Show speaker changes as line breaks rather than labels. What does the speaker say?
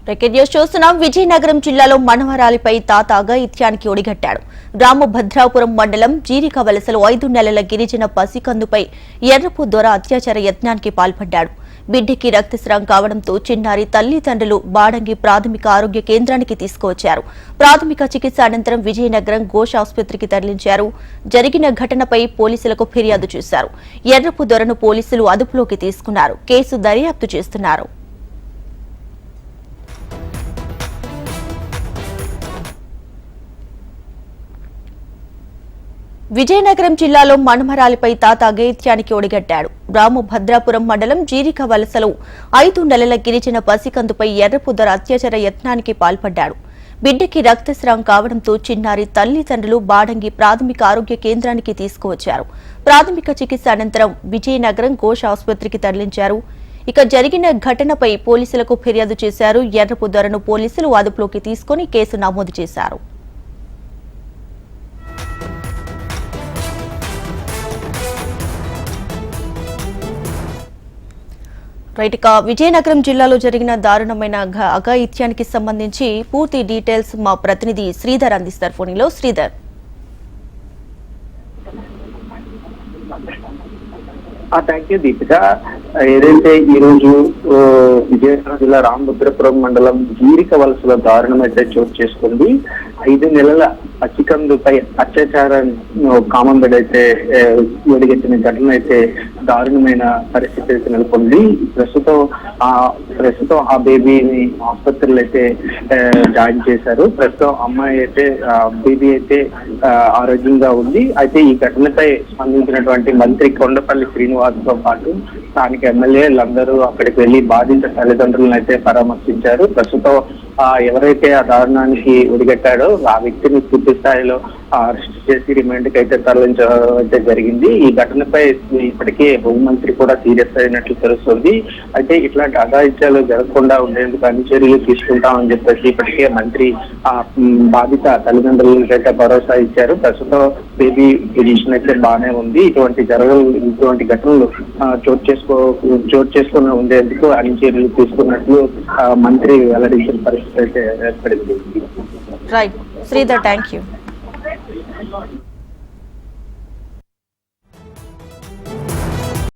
News చూస్తున్నాం. విజయనగరం జిల్లాలో మనవరాలిపై తాత అఘాయిత్యానికి ఒడిగట్టాడు. రామభద్రాపురం మండలం జీరిక వలసలో 5 నెలల గిరిజన పసికందుపై ఎర్రపు దొర అత్యాచార యత్నానికి పాల్పడ్డాడు. బిడ్డకి రక్తస్రావం కావడంతో చిన్నారి తల్లిదండ్రులు బాడంగి ప్రాథమిక ఆరోగ్య కేంద్రానికి తీసుకువచ్చారు. ప్రాథమిక చికిత్స అనంతరం విజయనగరం ఘోష్ ఆసుపత్రికి తరలించారు. జరిగిన ఘటనపై పోలీసులకు ఫిర్యాదు చేశారు. ఎర్రపు దొరను పోలీసులు అదుపులోకి తీసుకున్నారు. కేసు దర్యాప్తు చేస్తున్నారు. విజయనగరం జిల్లాలో మనుమరాలిపై తాత అఘాయిత్యానికి ఒడిగట్టాడు. రామభద్రాపురం మండలం జీరిక వలసలో 5 నెలల గిరిజన పసికందుపై ఎర్రపు దొర అత్యాచార యత్నానికి పాల్పడ్డాడు. బిడ్డకి రక్తస్రావం కావడంతో చిన్నారి తల్లిదండ్రులు బాడంగి ప్రాథమిక ఆరోగ్య కేంద్రానికి తీసుకువచ్చారు. ప్రాథమిక చికిత్స అనంతరం విజయనగరం ఘోష్ ఆసుపత్రికి తరలించారు. ఇక జరిగిన ఘటనపై పోలీసులకు ఫిర్యాదు చేశారు. ఎర్రపు దొరను పోలీసులు అదుపులోకి తీసుకుని కేసు నమోదు చేశారు. విజయనగరం జిల్లాలో జరిగిన దారుణమైన అఘాయిత్యానికి సంబంధించి పూర్తి డీటెయిల్స్ మా ప్రతినిధి శ్రీధర్ అందిస్తారు. ఫోన్లో శ్రీధర్.
Thank you Deepika. ఏదైతే ఈ రోజు విజయనగరం జిల్లా రామభద్రపురం మండలం జీరిక వలసలో దారుణం అయితే చోటు చేసుకుంది. 5 నెలల పసికందుపై అత్యాచారం కామన్ బెడ్ అయితే ఒడిగెట్టిన ఘటన అయితే దారుణమైన పరిస్థితి అయితే నెలకొంది. ప్రస్తుతం ఆ బేబీని ఆసుపత్రిలో అయితే జాయిన్ చేశారు. ప్రస్తుతం అమ్మాయి అయితే బేబీ అయితే ఆరోగ్యంగా ఉంది. అయితే ఈ ఘటనపై స్పందించినటువంటి మంత్రి కొండపల్లి శ్రీనివాస్ తో పాటు స్థానిక ఎమ్మెల్యేలందరూ అక్కడికి వెళ్లి బాధిత తల్లిదండ్రులను అయితే పరామర్శించారు. ప్రస్తుతం ఎవరైతే ఆ దారుణానికి ఒడిగట్టాడో ఆ వ్యక్తిని పూర్తి స్థాయిలో అరెస్ట్ చేసి రిమాండ్ కి అయితే తరలించడం అయితే జరిగింది. ఈ ఘటనపై ఇప్పటికే హోంమంత్రి కూడా సీరియస్ అయినట్లు తెలుస్తుంది. అయితే ఇట్లాంటి అఘాయిత్యాలు జరగకుండా ఉండేందుకు అన్ని చర్యలు తీసుకుంటామని చెప్పేసి ఇప్పటికే మంత్రి బాధిత తల్లిదండ్రులకు అయితే భరోసా ఇచ్చారు. ప్రస్తుతం బేబీ పొజిషన్ అయితే బాగానే ఉంది. ఇటువంటి ఘటనలు చోటు చేసుకుని ఉండేందుకు అన్ని చర్యలు తీసుకున్నట్లు మంత్రి వెల్లడించిన పరిస్థితి అయితే ఏర్పడింది.
Right Sridhar, thank you.